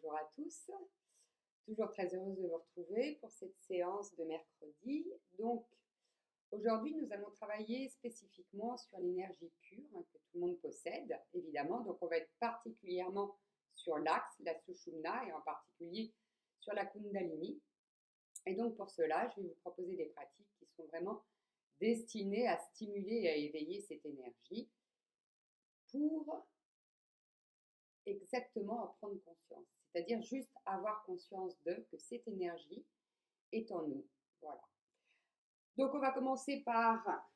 bonjour à tous. Toujours très heureuse de vous retrouver pour cette séance de mercredi. Donc, aujourd'hui, nous allons travailler spécifiquement sur l'énergie pure que tout le monde possède, évidemment. Donc, on va être particulièrement sur l'axe, la Sushumna, et en particulier sur la Kundalini. Et donc, pour cela, je vais vous proposer des pratiques qui sont vraiment destinées à stimuler et à éveiller cette énergie pour exactement en prendre conscience, c'est-à-dire juste avoir conscience que cette énergie est en nous. Voilà. Donc on va commencer par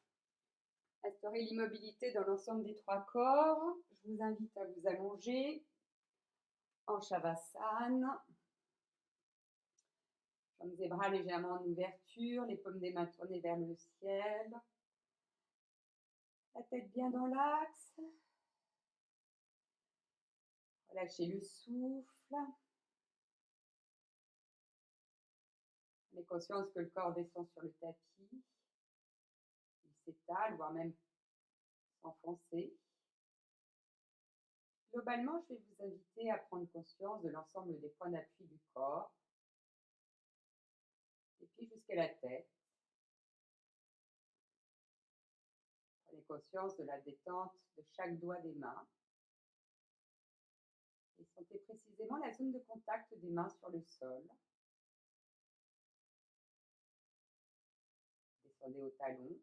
instaurer l'immobilité dans l'ensemble des trois corps. Je vous invite à vous allonger en Shavasana. Jambes et bras légèrement en ouverture, les paumes des mains tournées vers le ciel. La tête bien dans l'axe. Relâchez le souffle. Prenez conscience que le corps descend sur le tapis. Il s'étale, voire même s'enfoncer. Globalement, je vais vous inviter à prendre conscience de l'ensemble des points d'appui du corps, et puis jusqu'à la tête. Prenez conscience de la détente de chaque doigt des mains. Et sentez précisément la zone de contact des mains sur le sol. Descendez au talon.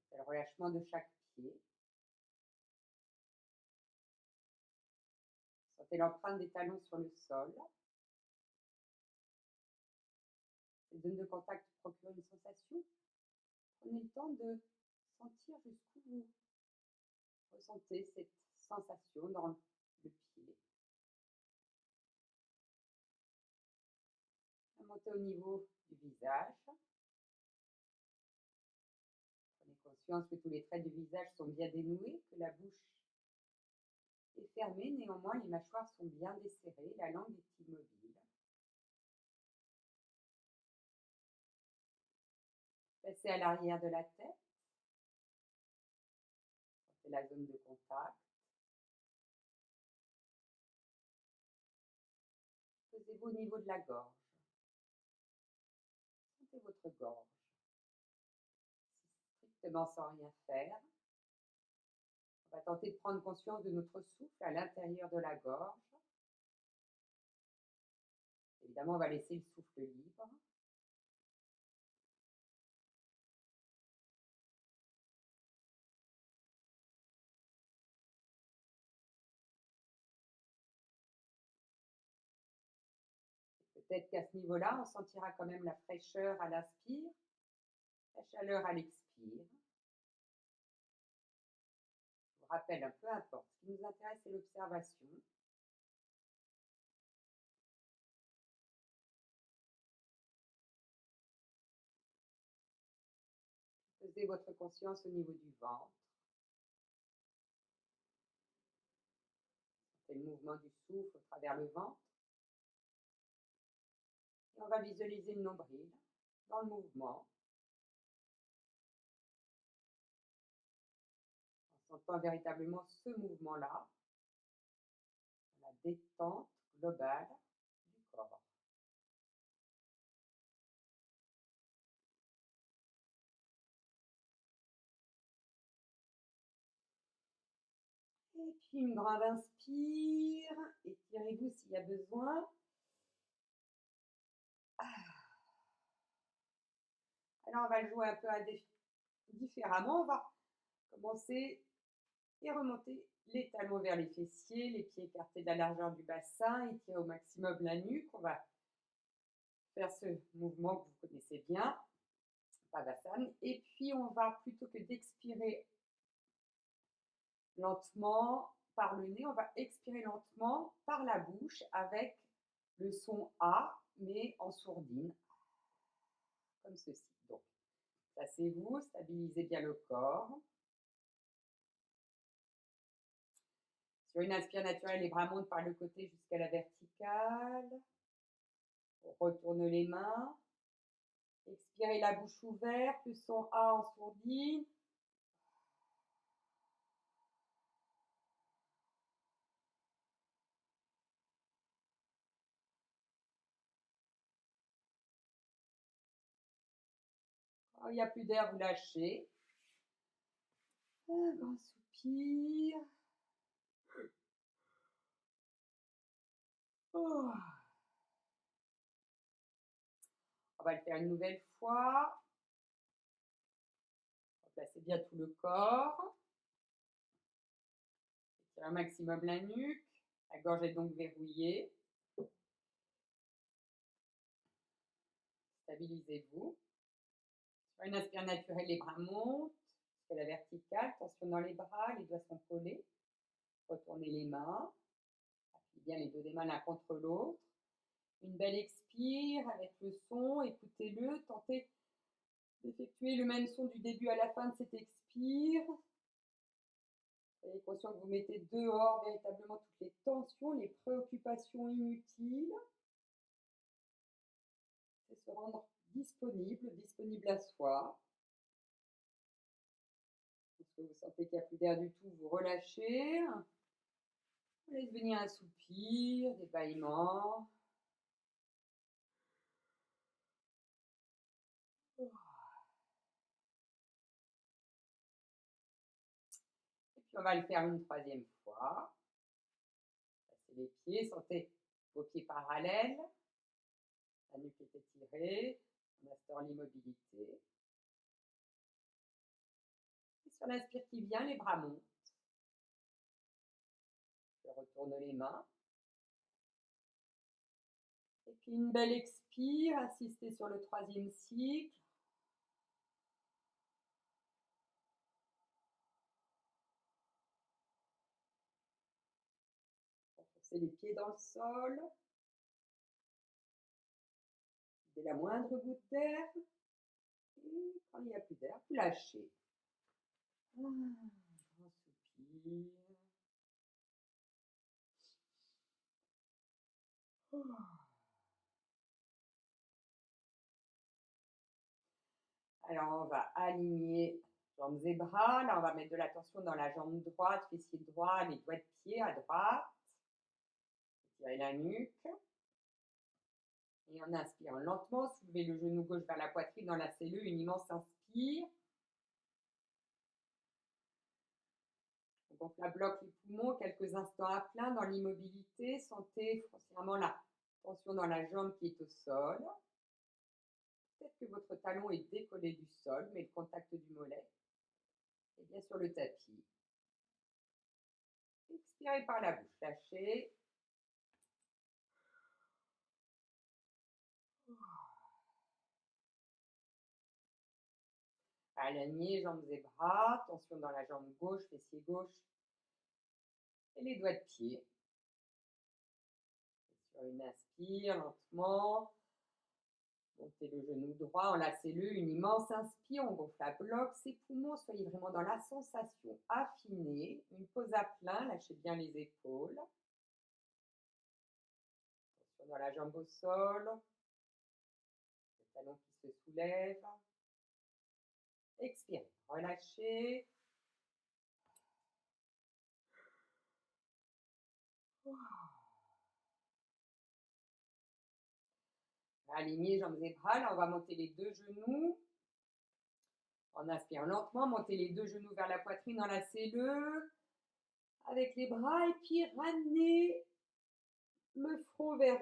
C'est le relâchement de chaque pied. Sentez l'empreinte des talons sur le sol. Cette zone de contact procure une sensation. Prenez le temps de sentir jusqu'où vous ressentez cette sensation dans le pied. Montez au niveau du visage. Prenez conscience que tous les traits du visage sont bien dénoués, que la bouche est fermée, néanmoins les mâchoires sont bien desserrées, la langue est immobile. Passez à l'arrière de la tête. C'est la zone de contact. Posez-vous au niveau de la gorge. Sentez votre gorge. Strictement sans rien faire. On va tenter de prendre conscience de notre souffle à l'intérieur de la gorge. Évidemment, on va laisser le souffle libre. Peut-être qu'à ce niveau-là, on sentira quand même la fraîcheur à l'inspire, la chaleur à l'expire. Je vous rappelle, peu importe, ce qui nous intéresse, c'est l'observation. Posez votre conscience au niveau du ventre. C'est le mouvement du souffle à travers le ventre. Et on va visualiser le nombril dans le mouvement. En sentant véritablement ce mouvement-là, la détente globale du corps. Et puis une grande inspire, étirez-vous s'il y a besoin. Alors on va le jouer un peu différemment. On va commencer et remonter les talons vers les fessiers, les pieds écartés de la largeur du bassin, étirer au maximum la nuque. On va faire ce mouvement que vous connaissez bien, Pavasana. Et puis on va, plutôt que d'expirer lentement par le nez, on va expirer lentement par la bouche avec le son A, mais en sourdine, comme ceci. Donc, placez-vous, stabilisez bien le corps. Sur une inspire naturelle, les bras montent par le côté jusqu'à la verticale. On retourne les mains. Expirez la bouche ouverte, le son A en sourdine. Quand il n'y a plus d'air, vous lâchez. Un grand soupir. Oh. On va le faire une nouvelle fois. Placez bien tout le corps. Étirez un maximum la nuque. La gorge est donc verrouillée. Stabilisez-vous. Sur une inspire naturelle, les bras montent. C'est la verticale. Tension dans les bras, les doigts sont collés. Retournez les mains. Appuyez bien les deux des mains l'un contre l'autre. Une belle expire avec le son. Écoutez-le. Tentez d'effectuer le même son du début à la fin de cette expire. Soyez conscient que vous mettez dehors véritablement toutes les tensions, les préoccupations inutiles. C'est se rendre disponible à soi. Lorsque vous sentez qu'il n'y a plus d'air du tout, vous relâchez. Laissez venir un soupir, des bâillements. Et puis on va le faire une troisième fois. Passez les pieds, sentez vos pieds parallèles. La nuque est étirée. On instaure l'immobilité. Et sur l'inspire qui vient, les bras montent. Je retourne les mains. Et puis une belle expire, insistez sur le troisième cycle. Enfoncez les pieds dans le sol. Dès la moindre goutte d'air. Et quand il n'y a plus d'air, vous lâchez. Grand soupir. Alors, on va aligner jambes et bras. Là, on va mettre de la tension dans la jambe droite, fessier droit, les doigts de pied à droite. Étirez la nuque. Et en inspirant lentement, soulevez le genou gauche vers la poitrine, enlacez-le, une immense inspire. Donc là, bloque les poumons, quelques instants à plein dans l'immobilité. Sentez foncièrement la tension dans la jambe qui est au sol. Peut-être que votre talon est décollé du sol, mais le contact du mollet est bien sur le tapis. Expirez par la bouche, lâchez. Alignez jambes et bras, tension dans la jambe gauche, fessier gauche et les doigts de pied. Sur une inspire, lentement. Montez le genou droit, enlacez-le, une immense inspire, on gonfle à bloc ses poumons, soyez vraiment dans la sensation affinée. Une pause à plein, lâchez bien les épaules. Tension dans la jambe au sol. Le talon qui se soulève. Expirez, relâchez. Alignez jambes et bras, là on va monter les deux genoux. En inspirant lentement, montez les deux genoux vers la poitrine, enlacez-le avec les bras et puis ramenez le front vers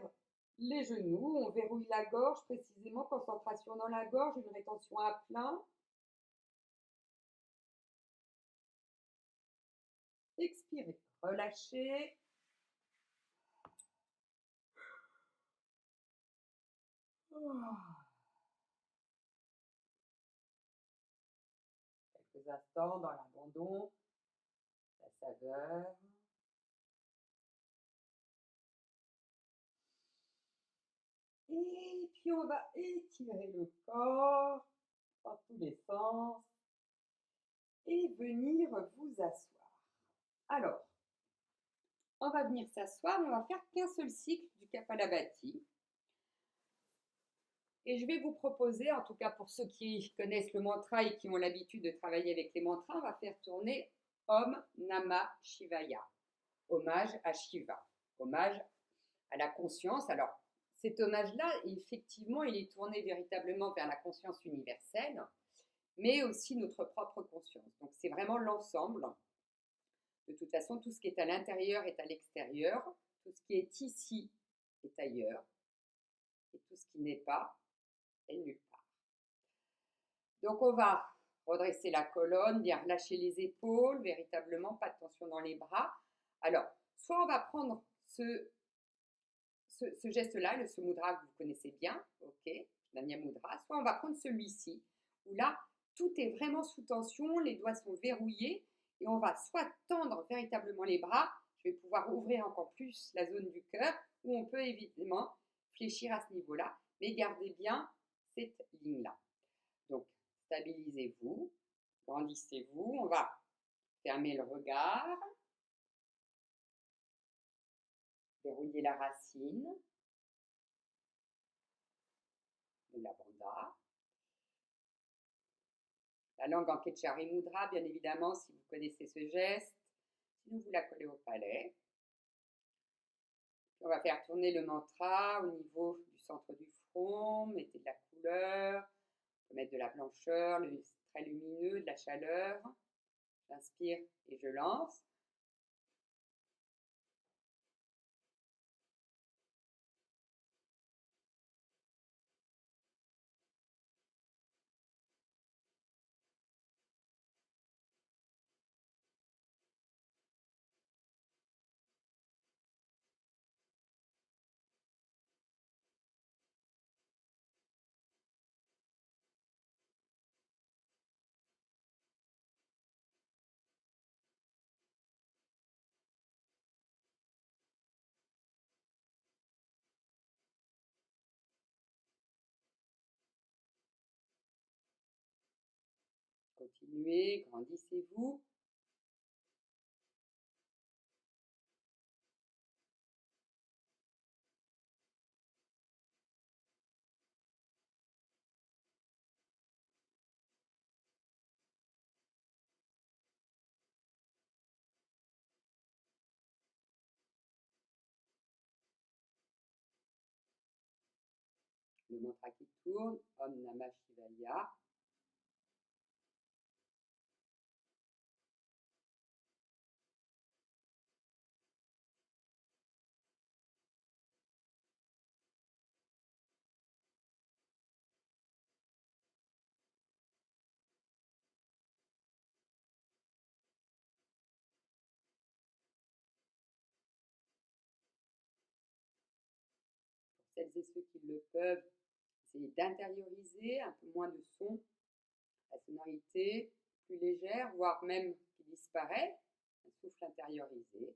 les genoux. On verrouille la gorge précisément, concentration dans la gorge, une rétention à plein. Expirez, relâchez. Quelques instants dans l'abandon, la saveur. Et puis on va étirer le corps dans tous les sens et venir vous asseoir. Alors, on va venir s'asseoir, on va faire qu'un seul cycle du Kapalabhati. Et je vais vous proposer, en tout cas pour ceux qui connaissent le mantra et qui ont l'habitude de travailler avec les mantras, on va faire tourner Om Namah Shivaya, hommage à Shiva, hommage à la conscience. Alors, cet hommage-là, effectivement, il est tourné véritablement vers la conscience universelle. mais aussi notre propre conscience. Donc c'est vraiment l'ensemble. De toute façon, tout ce qui est à l'intérieur est à l'extérieur, tout ce qui est ici est ailleurs, et tout ce qui n'est pas est nulle part. Donc on va redresser la colonne, bien relâcher les épaules, véritablement pas de tension dans les bras. Alors, soit on va prendre ce geste-là, ce mudra que vous connaissez bien, ok, l'Anya Mudra, soit on va prendre celui-ci, où là, tout est vraiment sous tension, les doigts sont verrouillés, et on va soit tendre véritablement les bras, je vais pouvoir ouvrir encore plus la zone du cœur, ou on peut évidemment fléchir à ce niveau-là, mais gardez bien cette ligne-là. Donc, stabilisez-vous, grandissez-vous, on va fermer le regard, verrouiller la racine, ou la bandha. La langue en Ketchari Mudra, bien évidemment, si vous connaissez ce geste, sinon vous la collez au palais. On va faire tourner le mantra au niveau du centre du front, mettez de la couleur, on peut mettre de la blancheur, très lumineux, de la chaleur. J'inspire et je lance. Continuez, grandissez-vous. Le mantra qui tourne, Om Namah Shivaya. Pour celles et ceux qui le peuvent, essayez d'intérioriser un peu moins de son, la sonorité plus légère, voire même qui disparaît, un souffle intériorisé.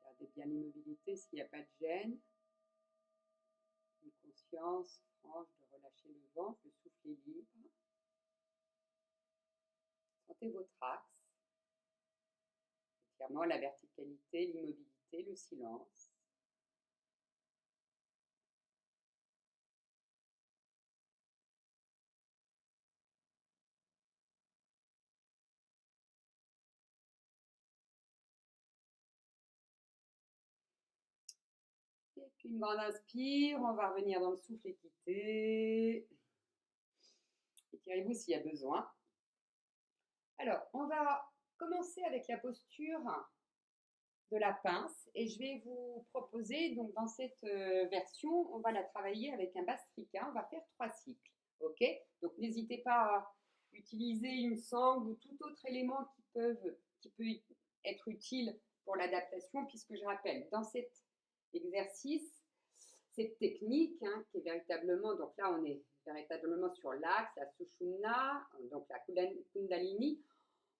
Gardez bien l'immobilité s'il n'y a pas de gêne. Une conscience franche de relâcher le ventre, le souffle est libre. Sentez votre axe. Entièrement la verticalité, l'immobilité, le silence. Et puis une grande inspire, on va revenir dans le souffle équité. Étirez-vous s'il y a besoin. Alors, on va commencer avec la posture de la pince et je vais vous proposer, donc dans cette version, on va la travailler avec un Bhastrika, on va faire 3 cycles, ok? Donc n'hésitez pas à utiliser une sangle ou tout autre élément qui peut être utile pour l'adaptation, puisque je rappelle, dans cet exercice, cette technique qui est véritablement, donc là on est véritablement sur l'axe, la Sushumna, donc la Kundalini.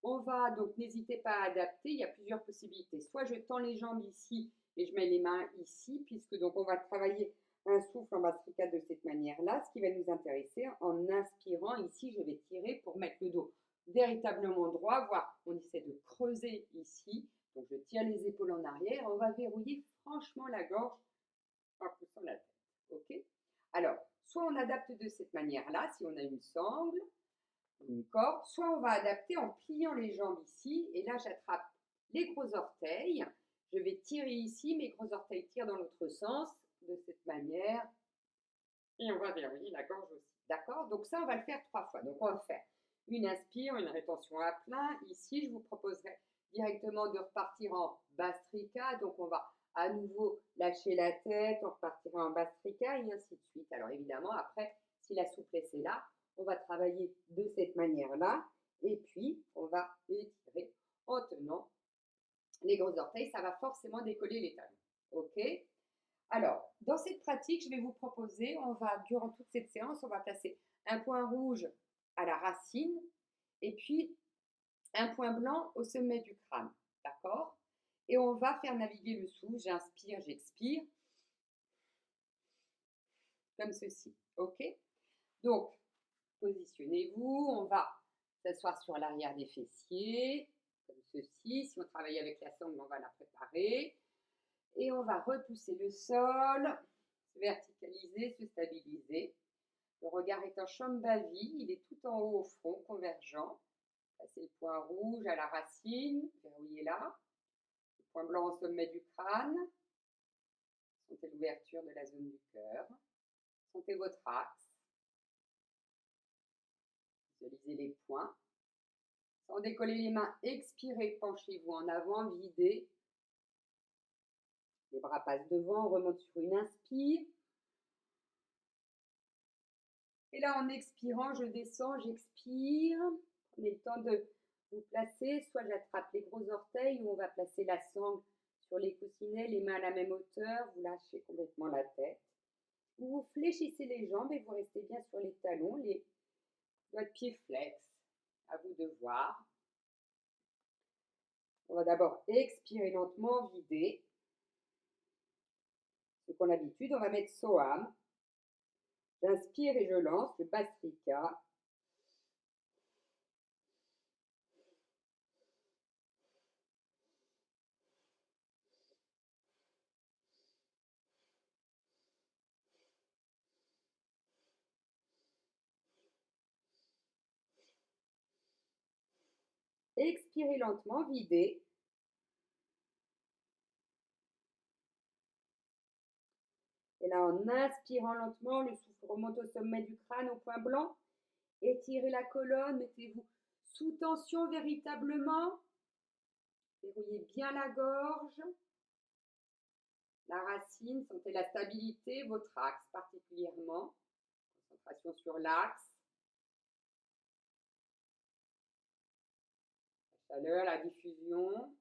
On va donc, n'hésitez pas à adapter, il y a plusieurs possibilités. Soit je tends les jambes ici et je mets les mains ici, puisque donc on va travailler un souffle en Bastrika de cette manière-là, ce qui va nous intéresser en inspirant. Ici, je vais tirer pour mettre le dos véritablement droit, voire on essaie de creuser ici. Donc, je tire les épaules en arrière. On va verrouiller franchement la gorge en poussant la tête. OK? Alors, soit on adapte de cette manière-là, si on a une sangle, une corde, soit on va adapter en pliant les jambes ici. Et là, j'attrape les gros orteils. Je vais tirer ici, mes gros orteils tirent dans l'autre sens, de cette manière. Et on va verrouiller la gorge aussi. D'accord? Donc ça, on va le faire 3 fois. Donc on va faire une inspire, une rétention à plein. Ici, je vous proposerai directement de repartir en Bastrika. Donc on va à nouveau lâcher la tête, on repartira en Bastrika et ainsi de suite. Alors évidemment, après, si la souplesse est là, on va travailler de cette manière-là. Et puis, on va étirer en tenant les gros orteils. Ça va forcément décoller les talons. OK? Alors, dans cette pratique, je vais vous proposer, durant toute cette séance, on va placer un point rouge à la racine et puis un point blanc au sommet du crâne. D'accord? Et on va faire naviguer le souffle. J'inspire, j'expire. Comme ceci. OK? Donc, positionnez-vous. On va s'asseoir sur l'arrière des fessiers. Comme ceci. Si on travaille avec la sangle, on va la préparer. Et on va repousser le sol, se verticaliser, se stabiliser. Le regard est en Shambhavi, il est tout en haut au front, convergent. Passez le point rouge à la racine, verrouillez là. Le point blanc au sommet du crâne. Sentez l'ouverture de la zone du cœur. Sentez votre axe. Visualisez les points. Sans décoller les mains, expirez, penchez-vous en avant, videz. Les bras passent devant, on remonte sur une inspire. Et là, en expirant, je descends, j'expire. Prenez le temps de vous placer. Soit j'attrape les gros orteils ou on va placer la sangle sur les coussinets, les mains à la même hauteur. Vous lâchez complètement la tête. Vous fléchissez les jambes et vous restez bien sur les talons, les doigts de pied flex. À vous de voir. On va d'abord expirer lentement, vider. Ce qu'on a l'habitude, on va mettre Soham. J'inspire et je lance le Bastrika. Expirez lentement, videz. Et là, en inspirant lentement, le souffle remonte au sommet du crâne, au point blanc. Étirez la colonne, mettez-vous sous tension véritablement. Verrouillez bien la gorge, la racine, sentez la stabilité, votre axe particulièrement. Concentration sur l'axe. La chaleur, la diffusion.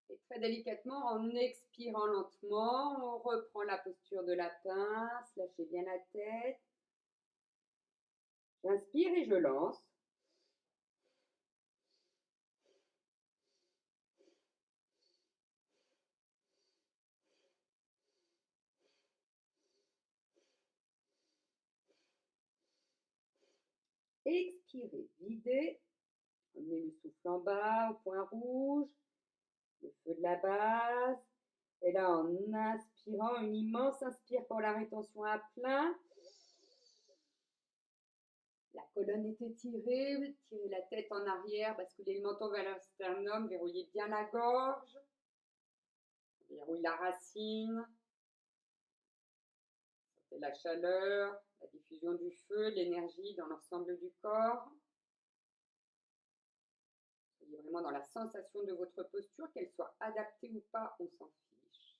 Et très délicatement, en expirant lentement, on reprend la posture de la pince, lâchez bien la tête. J'inspire et je lance. Expirez, videz. Emmenez le souffle en bas, au point rouge. Le feu de la base. Et là, en inspirant, une immense inspire pour la rétention à plein. La colonne est étirée, tirez la tête en arrière, basculez le menton vers le sternum, verrouillez bien la gorge, verrouillez la racine, sentez la chaleur, la diffusion du feu, l'énergie dans l'ensemble du corps. Soyez vraiment dans la sensation de votre posture, qu'elle soit adaptée ou pas, on s'en fiche.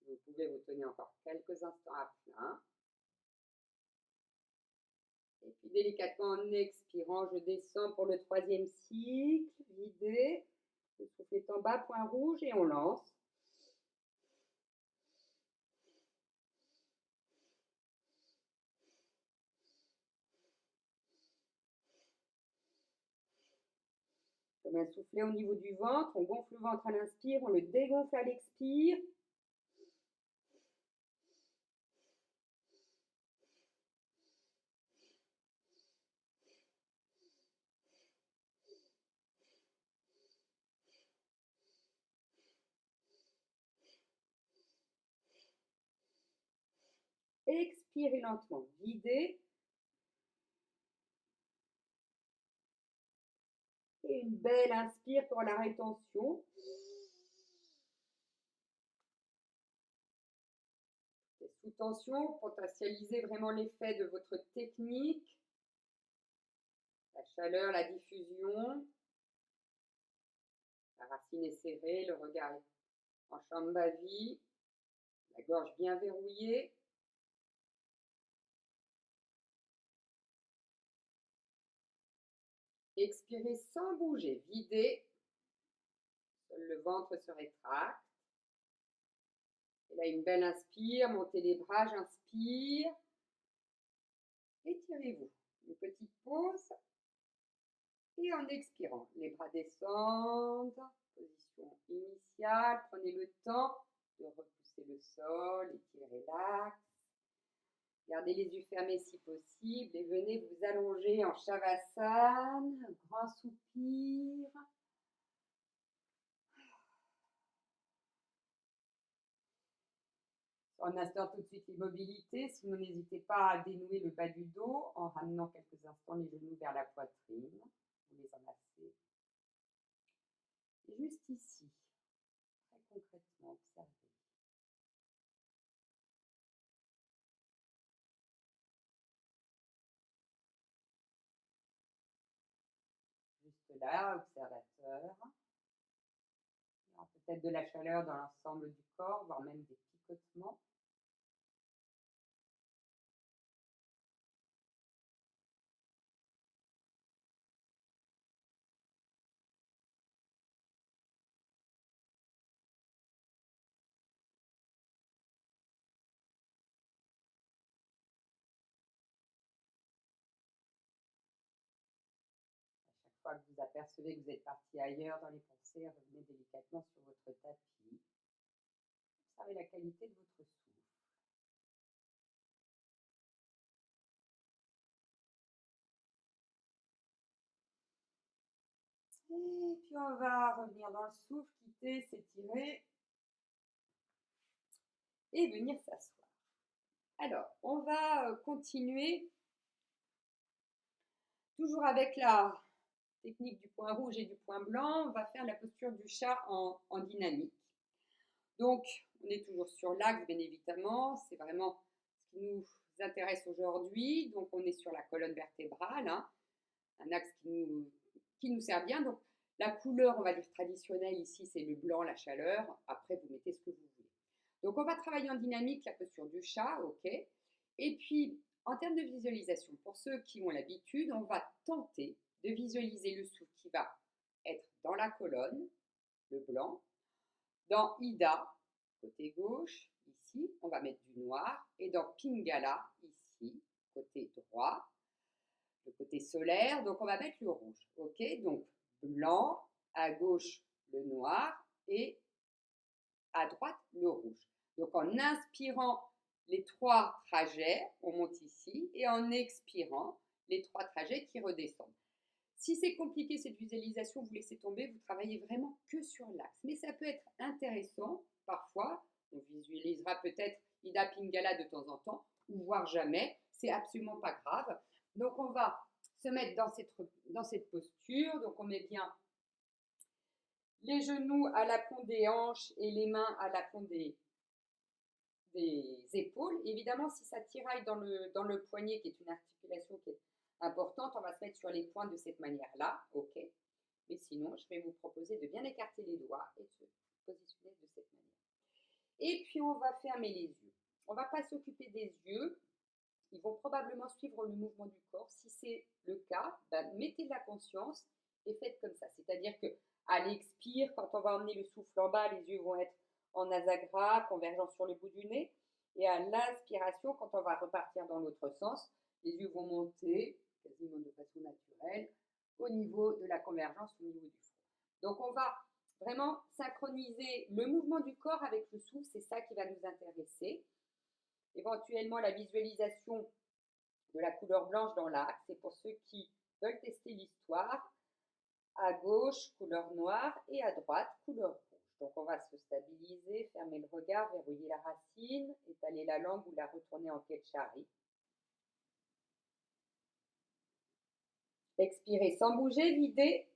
Vous pouvez vous tenir encore quelques instants à plein. Et puis délicatement en expirant, je descends pour le 3e cycle, videz. Le souffle est en bas, point rouge et on lance. Comme un soufflet au niveau du ventre. On gonfle le ventre à l'inspire, on le dégonfle à l'expire. Expirez lentement, videz. Et une belle inspire pour la rétention. Et sous tension, potentialisez vraiment l'effet de votre technique. La chaleur, la diffusion. La racine est serrée, le regard est en Shambhavi. La gorge bien verrouillée. Expirez sans bouger, videz. Seul le ventre se rétracte. Et là, une belle inspire, montez les bras, j'inspire. Étirez-vous. Une petite pause. Et en expirant, les bras descendent. Position initiale. Prenez le temps de repousser le sol, étirez l'axe. Gardez les yeux fermés si possible et venez vous allonger en Shavasana. Grand soupir. On instaure tout de suite l'immobilité, sinon n'hésitez pas à dénouer le bas du dos en ramenant quelques instants les genoux vers la poitrine. Vous les enlacez. Et juste ici, très concrètement, observez. Juste là, observateur. Il y aura peut-être de la chaleur dans l'ensemble du corps, voire même des picotements. Chaque fois que vous apercevez que vous êtes parti ailleurs dans les pensées, revenez délicatement sur votre tapis. Observez la qualité de votre souffle. Et puis on va revenir dans le souffle, quitter, s'étirer et venir s'asseoir. Alors, on va continuer toujours avec la technique du point rouge et du point blanc. On va faire la posture du chat en dynamique. Donc, on est toujours sur l'axe, bien évidemment. C'est vraiment ce qui nous intéresse aujourd'hui. Donc, on est sur la colonne vertébrale, hein, un axe qui nous sert bien. Donc, la couleur, on va dire traditionnelle ici, c'est le blanc, la chaleur. Après, vous mettez ce que vous voulez. Donc, on va travailler en dynamique, la posture du chat, ok. Et puis, en termes de visualisation, pour ceux qui ont l'habitude, on va tenter de visualiser le souffle qui va être dans la colonne, le blanc, dans Ida, côté gauche, ici, on va mettre du noir, et dans Pingala, ici, côté droit, le côté solaire, donc on va mettre le rouge, ok. Donc, blanc, à gauche, le noir, et à droite, le rouge. Donc, en inspirant les 3 trajets, on monte ici, et en expirant, les 3 trajets qui redescendent. Si c'est compliqué cette visualisation, vous laissez tomber, vous travaillez vraiment que sur l'axe. Mais ça peut être intéressant, parfois, on visualisera peut-être Ida Pingala de temps en temps, ou voire jamais, c'est absolument pas grave. Donc on va se mettre dans cette posture, donc on met bien les genoux à l'aplomb des hanches et les mains à l'aplomb des épaules. Évidemment, si ça tiraille dans le poignet, qui est une articulation qui est importante, on va se mettre sur les points de cette manière-là, ok. Mais sinon, je vais vous proposer de bien écarter les doigts et de se positionner de cette manière. Et puis, on va fermer les yeux. On ne va pas s'occuper des yeux. Ils vont probablement suivre le mouvement du corps. Si c'est le cas, ben, mettez de la conscience et faites comme ça. C'est-à-dire que à l'expire, quand on va emmener le souffle en bas, les yeux vont être en nasagra, convergeant sur le bout du nez. Et à l'inspiration, quand on va repartir dans l'autre sens, les yeux vont monter quasiment de façon naturelle au niveau de la convergence, au niveau du front. Donc, on va vraiment synchroniser le mouvement du corps avec le souffle, c'est ça qui va nous intéresser. Éventuellement, la visualisation de la couleur blanche dans l'axe, c'est pour ceux qui veulent tester l'histoire. À gauche, couleur noire, et à droite, couleur rouge. Donc, on va se stabiliser, fermer le regard, verrouiller la racine, étaler la langue ou la retourner en Ketchari. Expirez sans bouger, videz.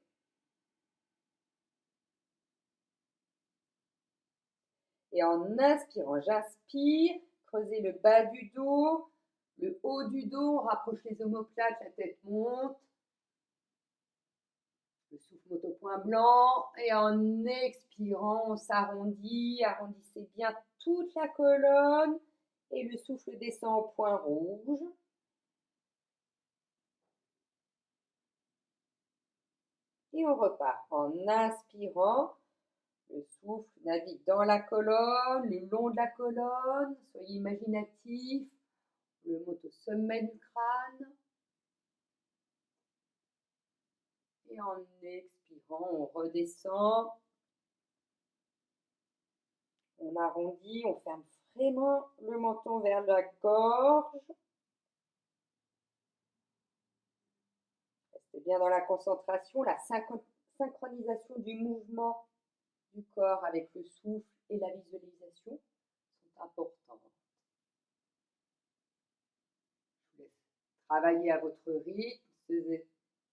Et en inspirant, j'inspire, creusez le bas du dos, le haut du dos, on rapproche les omoplates, la tête monte. Le souffle monte au point blanc et en expirant, on s'arrondit, arrondissez bien toute la colonne et le souffle descend au point rouge. Et on repart en inspirant, le souffle navigue dans la colonne, le long de la colonne, soyez imaginatif, le monte au sommet du crâne. Et en expirant, on redescend. On arrondit, on ferme vraiment le menton vers la gorge. Restez bien dans la concentration, la synchronisation du mouvement du corps avec le souffle et la visualisation sont importantes. Je vous laisse travailler à votre rythme. Ceux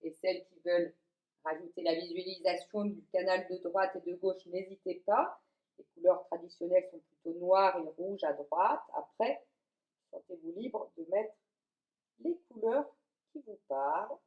et celles qui veulent rajouter la visualisation du canal de droite et de gauche, n'hésitez pas. Les couleurs traditionnelles sont plutôt noires et rouges à droite. Après, sentez-vous libre de mettre les couleurs qui vous parlent.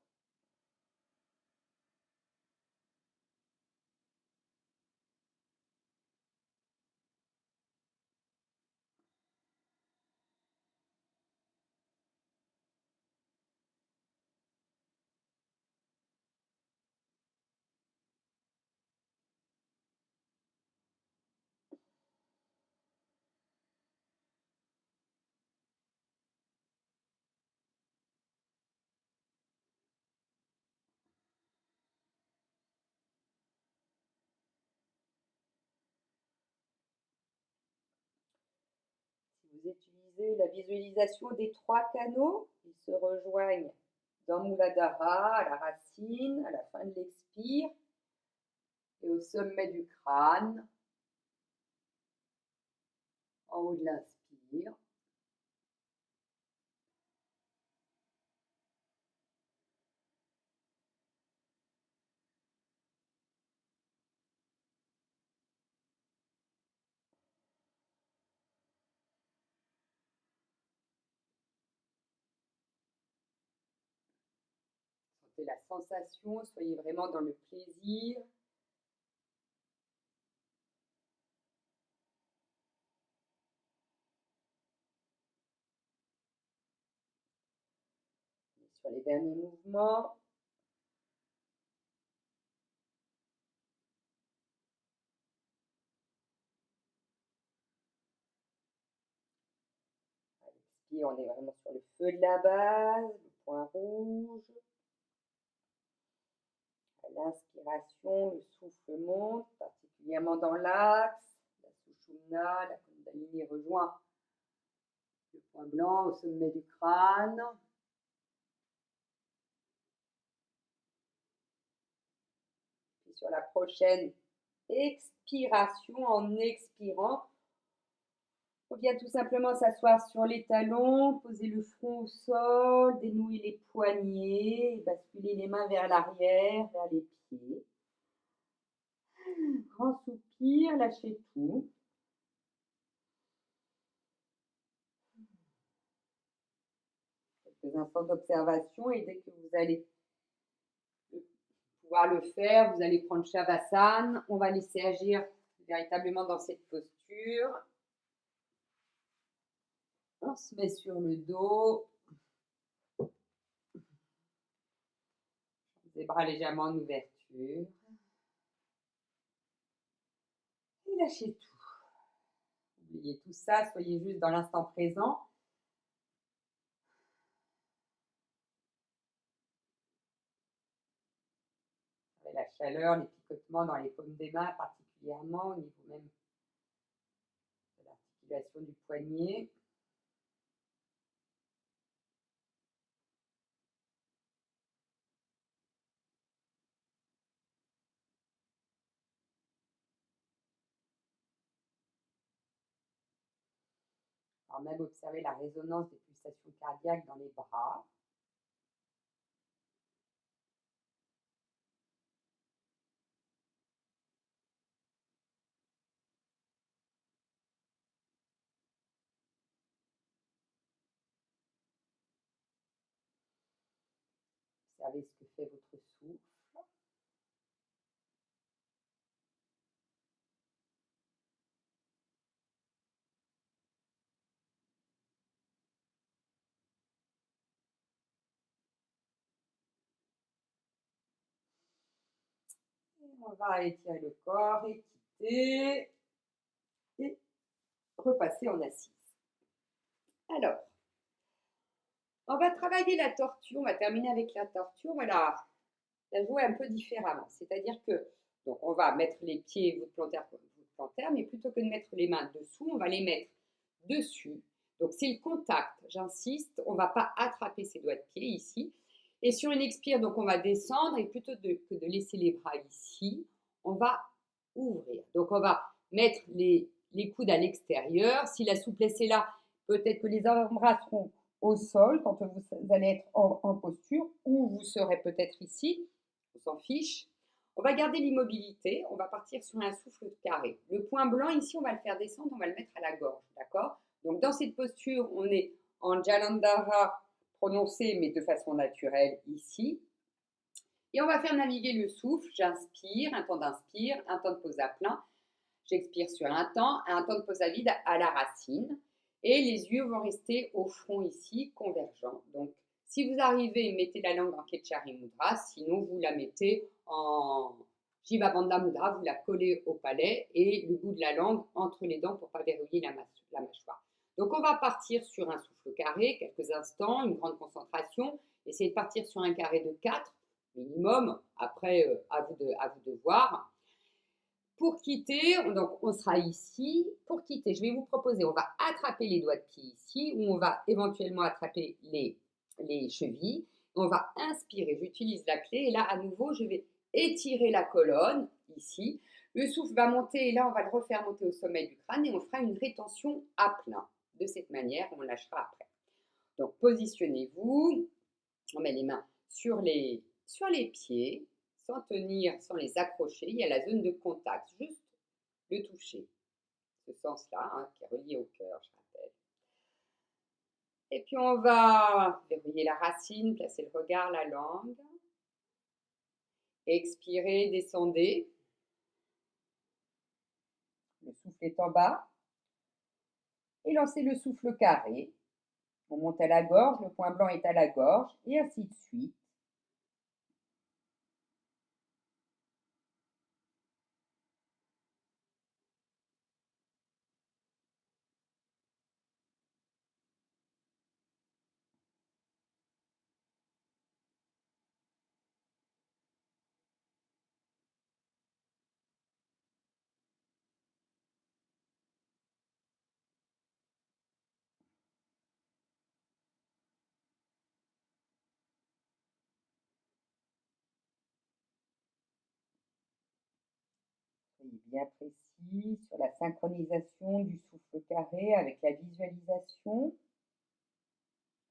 Vous utilisez la visualisation des 3 canaux. Ils se rejoignent dans Muladhara, à la racine, à la fin de l'expire, et au sommet du crâne, en haut de l'inspire. Sentez la sensation, soyez vraiment dans le plaisir. Sur les derniers mouvements. À l'expire, on est vraiment sur le feu de la base, le point rouge. À l'inspiration, le souffle monte, particulièrement dans l'axe. La Sushumna, la Kundalini rejoint le point blanc au sommet du crâne. Puis sur la prochaine expiration, en expirant, on vient tout simplement s'asseoir sur les talons, poser le front au sol, dénouer les poignets, et basculer les mains vers l'arrière, vers les pieds. Grand soupir, lâchez tout. Quelques instants d'observation et dès que vous allez pouvoir le faire, vous allez prendre Shavasana. On va laisser agir véritablement dans cette posture. On se met sur le dos. Les bras légèrement en ouverture. Et lâchez tout. Oubliez tout ça, soyez juste dans l'instant présent. La chaleur, les picotements dans les paumes des mains particulièrement, au niveau même de l'articulation du poignet. Alors même observer la résonance des pulsations cardiaques dans les bras. Observez ce que fait votre souffle. Et on va étirer le corps, équiter et repasser en assise. Alors, on va travailler la tortue, on va terminer avec la tortue, on va la jouer un peu différemment. C'est-à-dire que, donc on va mettre les pieds voûte plantaire, mais plutôt que de mettre les mains dessous, on va les mettre dessus. Donc c'est le contact, j'insiste, on ne va pas attraper ses doigts de pied ici. Et sur une expire, donc on va descendre et plutôt que de laisser les bras ici, on va ouvrir. Donc on va mettre les coudes à l'extérieur. Si la souplesse est là, peut-être que les avant-bras seront au sol quand vous allez être en posture, ou vous serez peut-être ici, on s'en fiche. On va garder l'immobilité, on va partir sur un souffle carré. Le point blanc ici, on va le faire descendre, on va le mettre à la gorge, d'accord? Donc dans cette posture, on est en Jalandhara prononcé, mais de façon naturelle ici. Et on va faire naviguer le souffle. J'inspire, un temps d'inspire, un temps de pause à plein. J'expire sur un temps de pause à vide à la racine. Et les yeux vont rester au front ici, convergents. Donc, si vous arrivez, mettez la langue en Ketchari Mudra. Sinon, vous la mettez en Jiva Bandha Mudra. Vous la collez au palais et le bout de la langue entre les dents pour ne pas verrouiller la mâchoire. Donc, on va partir sur un souffle carré, quelques instants, une grande concentration. Essayez de partir sur un carré de 4 minimum. Après, à vous de voir. Pour quitter, donc on sera ici. Pour quitter, je vais vous proposer, on va attraper les doigts de pied ici, ou on va éventuellement attraper les chevilles. On va inspirer, j'utilise la clé, et là, à nouveau, je vais étirer la colonne, ici. Le souffle va monter, et là, on va le refaire monter au sommet du crâne, et on fera une rétention à plein. De cette manière, on lâchera après. Donc, positionnez-vous. On met les mains sur les pieds, sans tenir, sans les accrocher. Il y a la zone de contact, juste le toucher. Ce sens-là, hein, qui est relié au cœur, je rappelle. Et puis on va verrouiller la racine, placer le regard, la langue. Expirez, descendez. Le souffle est en bas. Et lancez le souffle carré. On monte à la gorge, le point blanc est à la gorge, et ainsi de suite. Soyez bien précis sur la synchronisation du souffle carré avec la visualisation.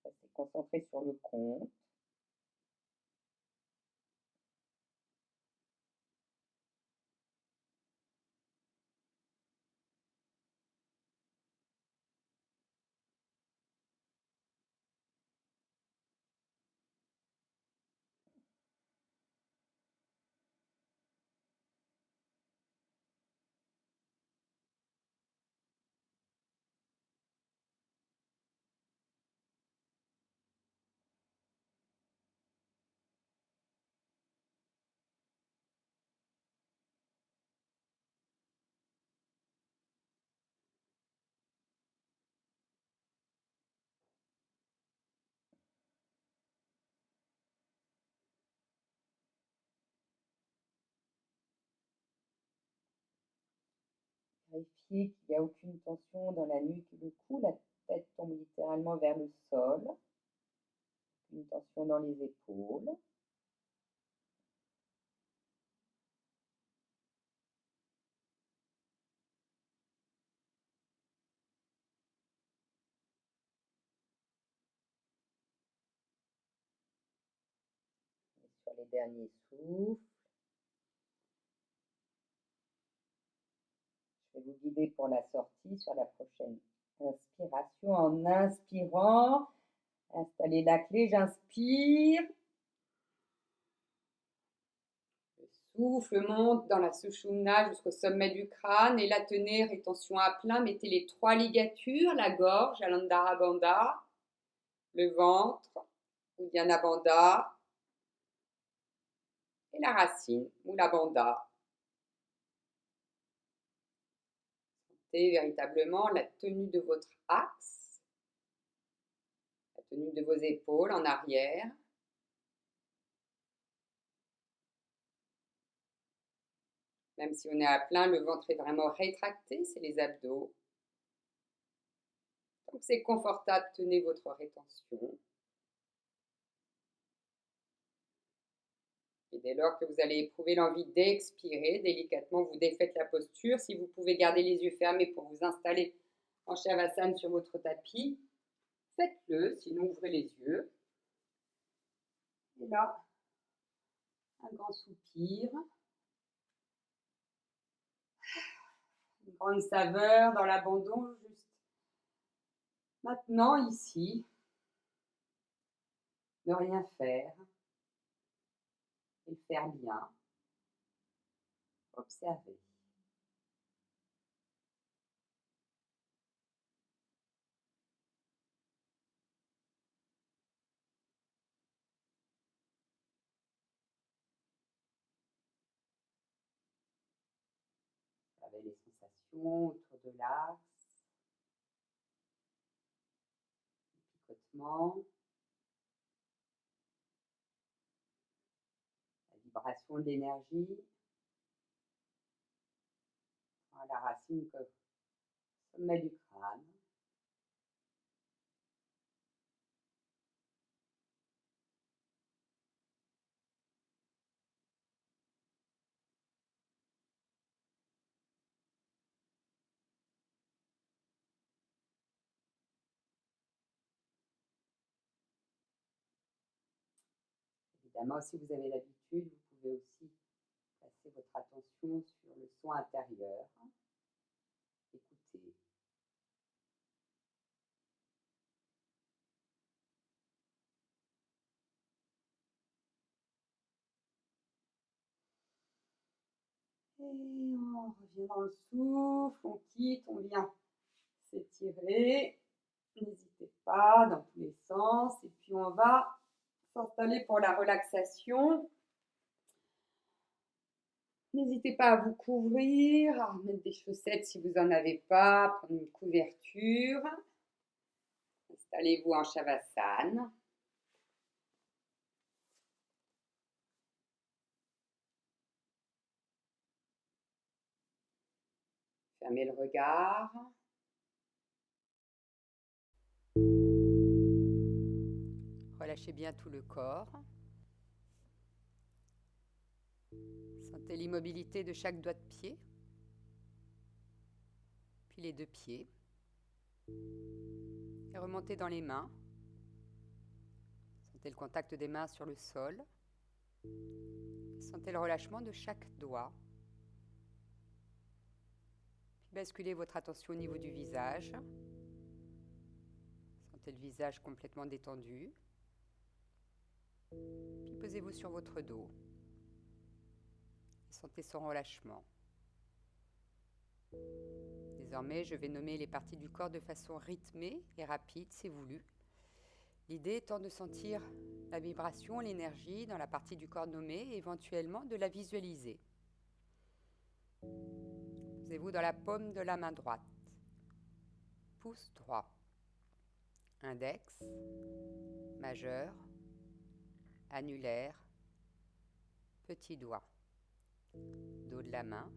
Restez concentré sur le compte. Vérifiez qu'il n'y a aucune tension dans la nuque et le cou. La tête tombe littéralement vers le sol. Une tension dans les épaules. Et sur les derniers souffles, je vais vous guider pour la sortie sur la prochaine inspiration. En inspirant, installez la clé, j'inspire. Le souffle monte dans la Sushumna jusqu'au sommet du crâne et la tenez, rétention à plein. Mettez les 3 ligatures, la gorge, Alandara Bandha, le ventre, Uddiyana Bandha, et la racine, Mula Bandha. Sentez véritablement la tenue de votre axe, la tenue de vos épaules en arrière. Même si on est à plein, le ventre est vraiment rétracté, c'est les abdos. Donc c'est confortable, tenez votre rétention. Et dès lors que vous allez éprouver l'envie d'expirer, délicatement vous défaites la posture. Si vous pouvez garder les yeux fermés pour vous installer en Shavasana sur votre tapis, faites-le, sinon ouvrez les yeux. Et là, un grand soupir, une grande saveur dans l'abandon, juste maintenant, ici, ne rien faire et faire bien, observer. Avec les sensations autour de l'axe, le picotement, la vibration de l'énergie, la racine au sommet du crâne. Évidemment, si vous avez l'habitude, vous pouvez aussi placer votre attention sur le son intérieur. Écoutez. Et on revient dans le souffle, on quitte, on vient s'étirer. N'hésitez pas dans tous les sens. Et puis on va s'installer pour la relaxation. N'hésitez pas à vous couvrir, à remettre des chaussettes si vous n'en avez pas, prendre une couverture. Installez-vous en Shavasana. Fermez le regard. Relâchez bien tout le corps. Sentez l'immobilité de chaque doigt de pied, puis les 2 pieds. Et remontez dans les mains. Sentez le contact des mains sur le sol. Sentez le relâchement de chaque doigt. Puis basculez votre attention au niveau du visage. Sentez le visage complètement détendu. Puis posez-vous sur votre dos. Et sentez son relâchement. Désormais, je vais nommer les parties du corps de façon rythmée et rapide, c'est voulu. L'idée étant de sentir la vibration, l'énergie dans la partie du corps nommée et éventuellement de la visualiser. Posez-vous dans la paume de la main droite. Pouce droit. Index, majeur, annulaire, petit doigt. Dos de la main,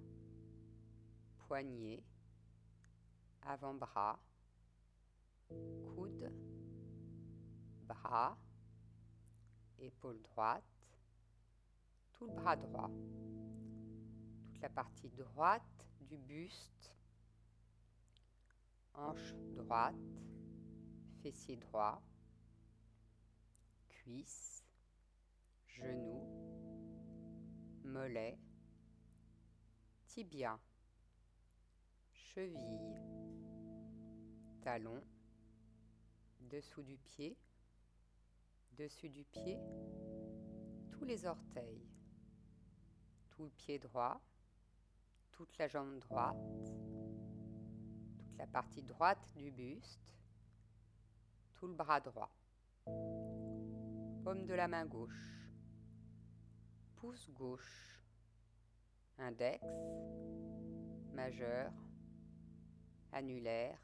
poignet, avant-bras, coude, bras, épaule droite, tout le bras droit, toute la partie droite du buste, hanche droite, fessier droit, cuisse, genou, mollet, tibia, cheville, talon, dessous du pied, tous les orteils, tout le pied droit, toute la jambe droite, toute la partie droite du buste, tout le bras droit, paume de la main gauche, pouce gauche, index, majeur, annulaire,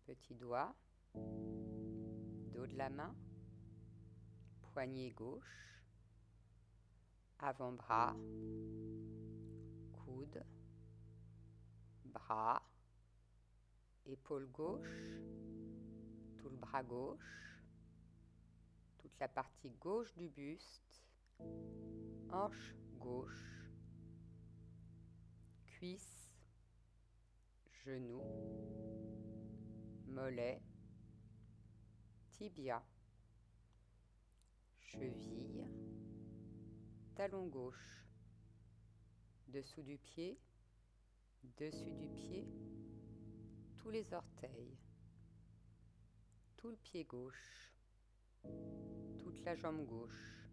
petit doigt, dos de la main, poignet gauche, avant-bras, coude, bras, épaule gauche, tout le bras gauche, toute la partie gauche du buste, hanche gauche, cuisse, genou, mollet, tibia, cheville, talon gauche, dessous du pied, tous les orteils, tout le pied gauche, toute la jambe gauche,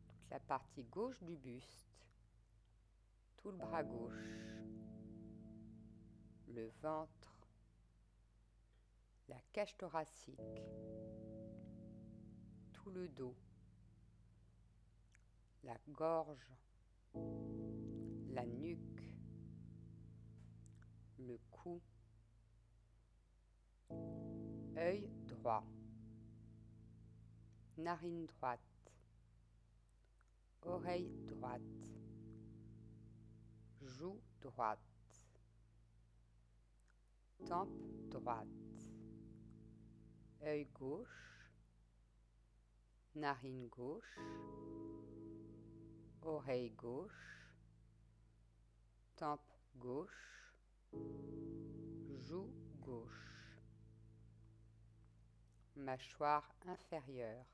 toute la partie gauche du buste, tout le bras gauche, le ventre, la cage thoracique, tout le dos, la gorge, la nuque, le cou, œil droit, narine droite, oreille droite, joue droite, tempe droite, œil gauche, narine gauche, oreille gauche, tempe gauche, joue gauche, mâchoire inférieure,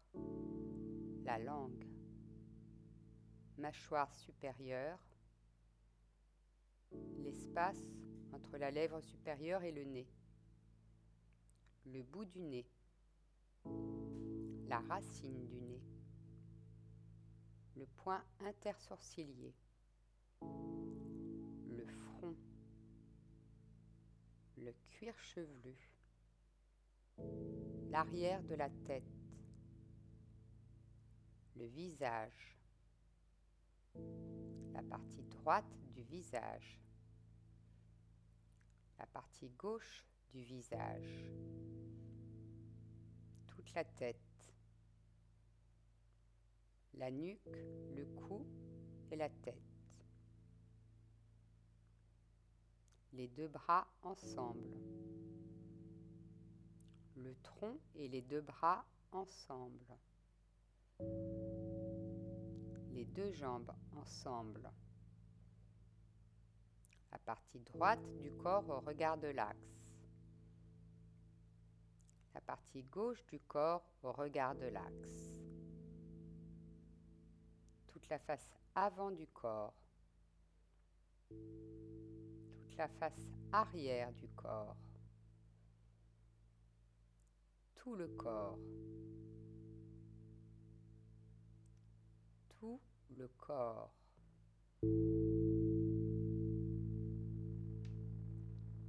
la langue, mâchoire supérieure, l'espace entre la lèvre supérieure et le nez, le bout du nez, la racine du nez, le point intersourcilier, le front, le cuir chevelu, l'arrière de la tête, le visage, la partie droite du visage, la partie gauche du visage, toute la tête, la nuque, le cou et la tête, les deux bras ensemble, le tronc et les deux bras ensemble, les deux jambes ensemble, la partie droite du corps au regard de l'axe, la partie gauche du corps au regard de l'axe, toute la face avant du corps, toute la face arrière du corps, tout le corps, tout le corps,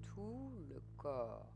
tout le corps.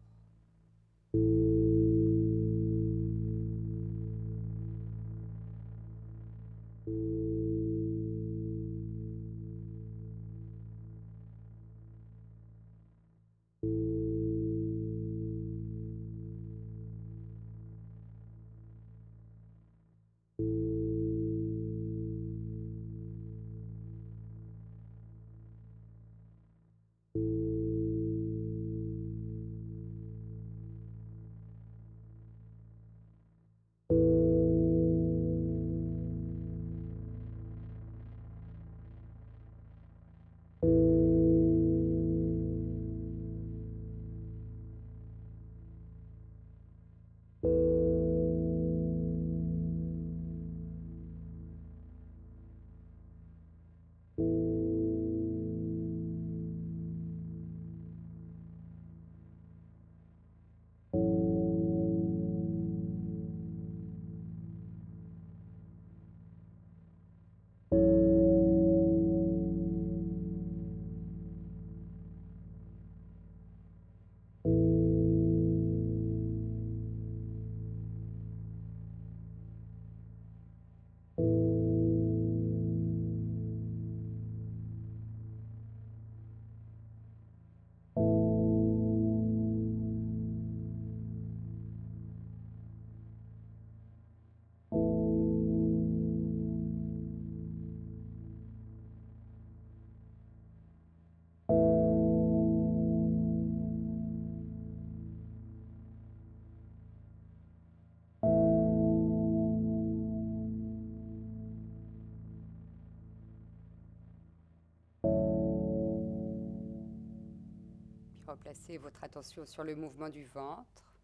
Replacez votre attention sur le mouvement du ventre.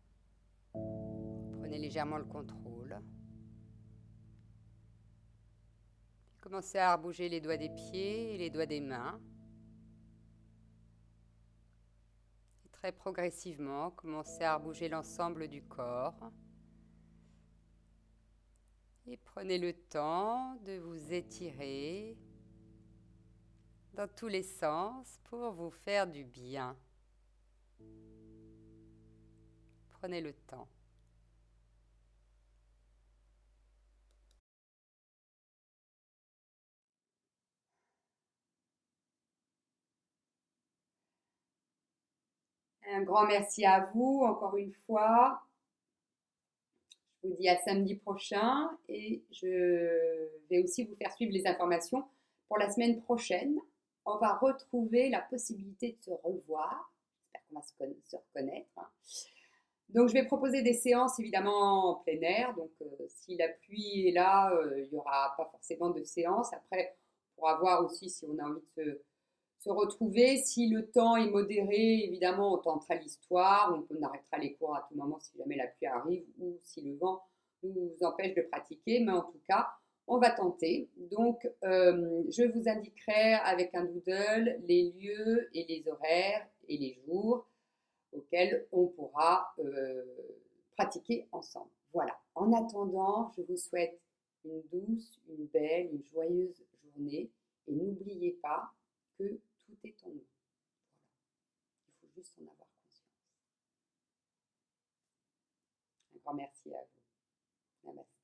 Prenez légèrement le contrôle. Commencez à bouger les doigts des pieds et les doigts des mains. Et très progressivement, commencez à bouger l'ensemble du corps. Et prenez le temps de vous étirer dans tous les sens pour vous faire du bien. Prenez le temps. Un grand merci à vous, encore une fois. Je vous dis à samedi prochain et je vais aussi vous faire suivre les informations pour la semaine prochaine. On va retrouver la possibilité de se revoir. J'espère qu'on va se reconnaître. Donc, je vais proposer des séances évidemment en plein air. Donc, si la pluie est là, il n'y aura pas forcément de séance. Après, on pourra voir aussi si on a envie de se retrouver. Si le temps est modéré, évidemment, on tentera l'histoire. On arrêtera les cours à tout moment si jamais la pluie arrive ou si le vent nous empêche de pratiquer. Mais en tout cas, on va tenter. Donc, je vous indiquerai avec un doodle les lieux et les horaires et les jours auxquels on pourra pratiquer ensemble. Voilà. En attendant, je vous souhaite une douce, une belle, une joyeuse journée et n'oubliez pas que tout est en nous. Voilà. Il faut juste en avoir conscience. Un grand merci à vous. Namaste.